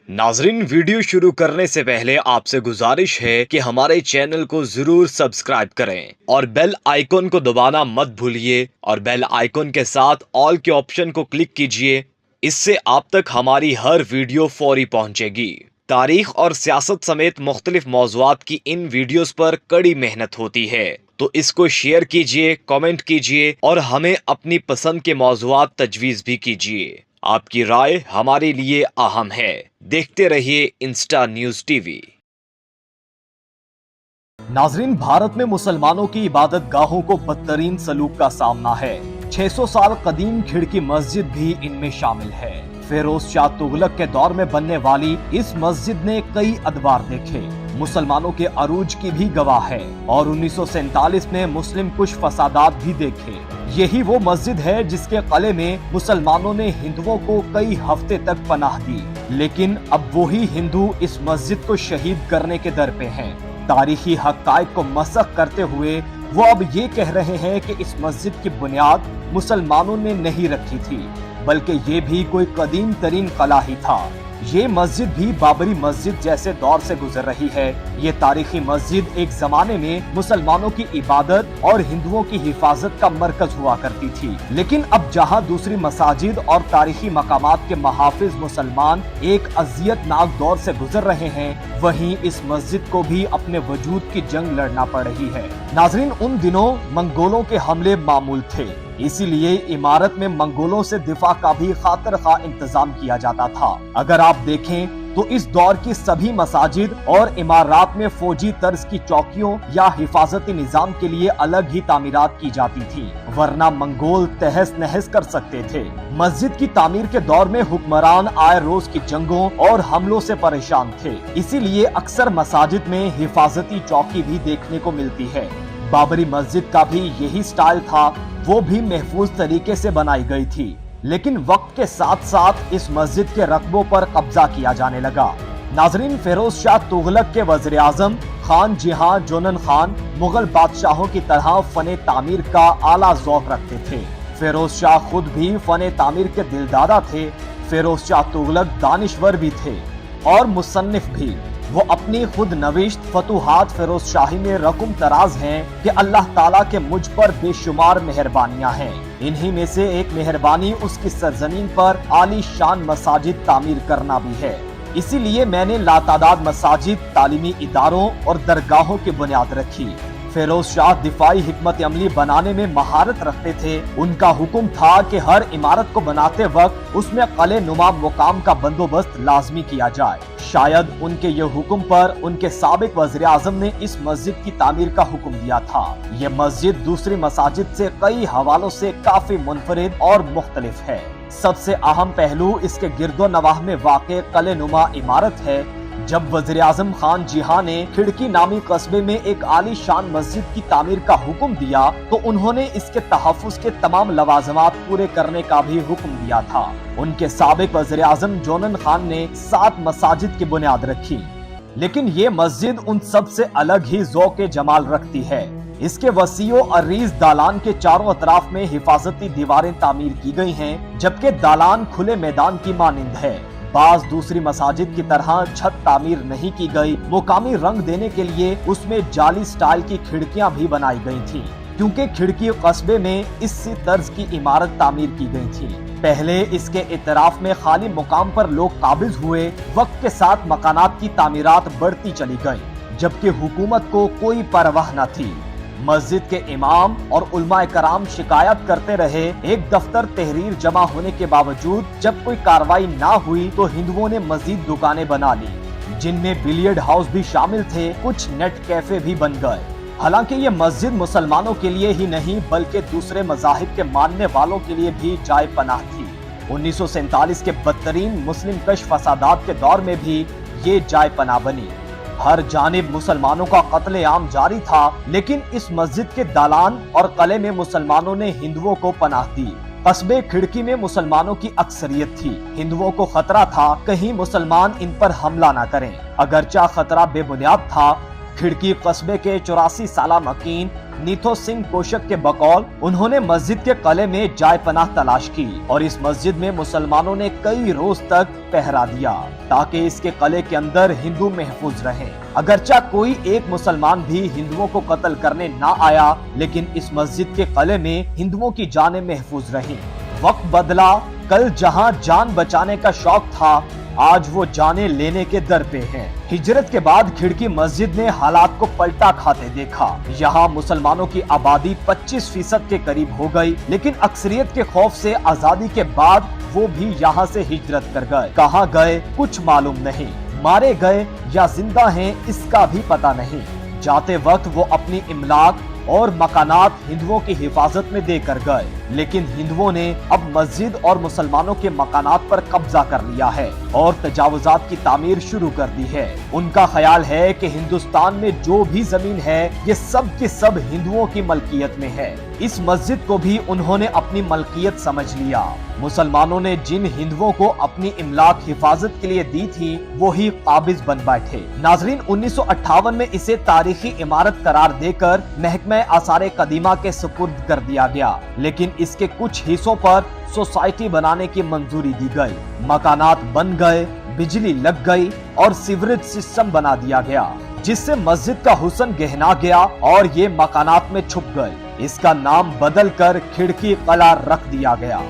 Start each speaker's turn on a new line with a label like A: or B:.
A: नाजरीन, वीडियो शुरू करने से पहले आपसे गुजारिश है कि हमारे चैनल को जरूर सब्सक्राइब करें और बेल आइकन को दबाना मत भूलिए और बेल आइकन के साथ ऑल के ऑप्शन को क्लिक कीजिए। इससे आप तक हमारी हर वीडियो फौरी पहुंचेगी। तारीख और सियासत समेत मुख्तलिफ मौज़ूआत की इन वीडियोस पर कड़ी मेहनत होती है, तो इसको शेयर कीजिए, कमेंट कीजिए और हमें अपनी पसंद के मौज़ूआत तजवीज़ भी कीजिए। आपकी राय हमारे लिए अहम है। देखते रहिए इंस्टा न्यूज टीवी। नाजरीन, भारत में मुसलमानों की इबादत गाहों को बदतरीन सलूक का सामना है। 600 साल कदीम खिड़की मस्जिद भी इनमें शामिल है। फिरोज शाह तुगलक के दौर में बनने वाली इस मस्जिद ने कई अदवार देखे, मुसलमानों के अरूज की भी गवाह है और 1947 में मुस्लिम कुछ फसादात भी देखे। यही वो मस्जिद है जिसके कले में मुसलमानों ने हिंदुओं को कई हफ्ते तक पनाह दी, लेकिन अब वही हिंदू इस मस्जिद को शहीद करने के दर पे हैं। तारीखी हक़ाइक़ को मसख करते हुए वो अब ये कह रहे हैं कि इस मस्जिद की बुनियाद मुसलमानों ने नहीं रखी थी, बल्कि ये भी कोई कदीम तरीन कला ही था। ये मस्जिद भी बाबरी मस्जिद जैसे दौर से गुजर रही है। ये तारीखी मस्जिद एक जमाने में मुसलमानों की इबादत और हिंदुओं की हिफाजत का मरकज हुआ करती थी, लेकिन अब जहां दूसरी मसाजिद और तारीखी मकामात के महाफिज मुसलमान एक अजियतनाक दौर से गुजर रहे हैं, वहीं इस मस्जिद को भी अपने वजूद की जंग लड़ना पड़ रही है। नाजरीन, उन दिनों मंगोलों के हमले मामूल थे, इसीलिए इमारत में मंगोलों से दिफा का भी खातिर खा इंतजाम किया जाता था। अगर आप देखें तो इस दौर की सभी मसाजिद और इमारत में फौजी तर्ज की चौकियों या हिफाजती निजाम के लिए अलग ही तामीरात की जाती थी, वरना मंगोल तहस नहस कर सकते थे। मस्जिद की तामीर के दौर में हुक्मरान आए रोज की जंगों और हमलों से परेशान थे, इसीलिए अक्सर मसाजिद में हिफाजती चौकी भी देखने को मिलती है। बाबरी मस्जिद का भी यही स्टाइल था, वो भी महफूज तरीके से बनाई गई थी, लेकिन वक्त के साथ साथ इस मस्जिद के रकबों पर कब्जा किया जाने लगा। नाजरीन, फिरोज शाह तुगलक के वज़ीर आज़म खान जहां जोनन खान मुगल बादशाहों की तरह फने तामीर का आला ज़ौक़ रखते थे। फिरोज शाह खुद भी फने तामीर के दिलदादा थे। फिरोज शाह तुगलक दानिश्वर भी थे और मुसन्निफ भी। वो अपनी खुद नविश्त फतुहात फिरोज शाही में रकम तराज हैं कि अल्लाह ताला के मुझ पर बेशुमार मेहरबानियां हैं। इन्हीं में से एक मेहरबानी उसकी सरजमीन पर आली शान मसाजिद तामीर करना भी है। इसीलिए मैंने लातादाद मसाजिद, तालीमी इदारों और दरगाहों की बुनियाद रखी। फिरोज शाह दिफाई हिकमत अमली बनाने में महारत रखते थे। उनका हुक्म था कि हर इमारत को बनाते वक्त उसमें कले नुमा मुकाम का बंदोबस्त लाजमी किया जाए। शायद उनके ये हुक्म पर उनके साबिक वज़ीर आज़म ने इस मस्जिद की तामीर का हुक्म दिया था। ये मस्जिद दूसरी मसाजिद से कई हवालों से काफी मुनफरिद और मुख्तलिफ है। सबसे अहम पहलू इसके गिरदो नवाह में वाक़े कले नुमा इमारत है। जब वज़ीर आज़म खान जहां ने खिड़की नामी कस्बे में एक आली शान मस्जिद की तामीर का हुक्म दिया, तो उन्होंने इसके तहफ़्फ़ुज़ के तमाम लवाज़िमात पूरे करने का भी हुक्म दिया था। उनके साबिक वज़ीर आज़म जोनन खान ने 7 मसाजिद की बुनियाद रखी, लेकिन ये मस्जिद उन सब से अलग ही ज़ौक़ जमाल रखती है। इसके वसीओ अरीज दालान के चारों अतराफ में हिफाजती दीवारें तामीर की गई हैं, जबकि दालान खुले मैदान की मानिंद है। बाज दूसरी मसाजिद की तरह छत तामीर नहीं की गई। मुकामी रंग देने के लिए उसमें जाली स्टाइल की खिड़कियां भी बनाई गई थी, क्योंकि खिड़की कस्बे में इसी तर्ज की इमारत तामीर की गई थी। पहले इसके इतराफ में खाली मुकाम पर लोग काबिज हुए। वक्त के साथ मकानात की तामीरात बढ़ती चली गई, जबकि हुकूमत को कोई परवाह न थी। मस्जिद के इमाम और उलमाए कराम शिकायत करते रहे। एक दफ्तर तहरीर जमा होने के बावजूद जब कोई कार्रवाई ना हुई तो हिंदुओं ने मजीद दुकानें बना ली, जिनमें बिलियर्ड हाउस भी शामिल थे। कुछ नेट कैफे भी बन गए। हालांकि ये मस्जिद मुसलमानों के लिए ही नहीं बल्कि दूसरे मज़ाहिब के मानने वालों के लिए भी जाए पनाह थी। 1947 के बदतरीन मुस्लिम कश फसादात के दौर में भी ये जाए पनाह बनी। हर जानिब मुसलमानों का कत्ले-आम जारी था, लेकिन इस मस्जिद के दालान और कले में मुसलमानों ने हिंदुओं को पनाह दी। कस्बे खिड़की में मुसलमानों की अक्सरियत थी। हिंदुओं को खतरा था कहीं मुसलमान इन पर हमला न करें। अगरचा खतरा बेबुनियाद था, खिड़की कस्बे के 84 साला मकीन नीथो सिंह कोशक के बकौल उन्होंने मस्जिद के कले में जाय पनाह तलाश की और इस मस्जिद में मुसलमानों ने कई रोज तक पहरा दिया ताकि इसके कले के अंदर हिंदू महफूज रहें। अगरचा कोई एक मुसलमान भी हिंदुओं को कत्ल करने ना आया, लेकिन इस मस्जिद के कले में हिंदुओं की जानें महफूज रहीं। वक्त बदला, कल जहां जान बचाने का शौक था, आज वो जाने लेने के दर पे हैं। हिजरत के बाद खिड़की मस्जिद ने हालात को पलटा खाते देखा। यहाँ मुसलमानों की आबादी 25% के करीब हो गई, लेकिन अक्सरियत के खौफ से आजादी के बाद वो भी यहाँ से हिजरत कर गए। कहाँ गए कुछ मालूम नहीं, मारे गए या जिंदा हैं इसका भी पता नहीं। जाते वक्त वो अपनी इमलाक और मकानात हिंदुओं की हिफाजत में देकर गए, लेकिन हिंदुओं ने अब मस्जिद और मुसलमानों के मकानात पर कब्जा कर लिया है और तजावुजात की तामीर शुरू कर दी है। उनका ख्याल है कि हिंदुस्तान में जो भी जमीन है ये सब की सब हिंदुओं की मलकियत में है। इस मस्जिद को भी उन्होंने अपनी मलकियत समझ लिया। मुसलमानों ने जिन हिंदुओं को अपनी इमलाक हिफाजत के लिए दी थी वो ही काबिज बन बैठे। नाजरीन, 1958 में इसे तारीखी इमारत करार देकर महकमा आसारे कदीमा के सुपुर्द कर दिया गया, लेकिन इसके कुछ हिस्सों पर सोसाइटी बनाने की मंजूरी दी गई। मकानात बन गए, बिजली लग गई और सीवरेज सिस्टम बना दिया गया, जिससे मस्जिद का हुस्न गहना गया और ये मकानात में छुप गए। इसका नाम बदल कर खिड़की कला रख दिया गया।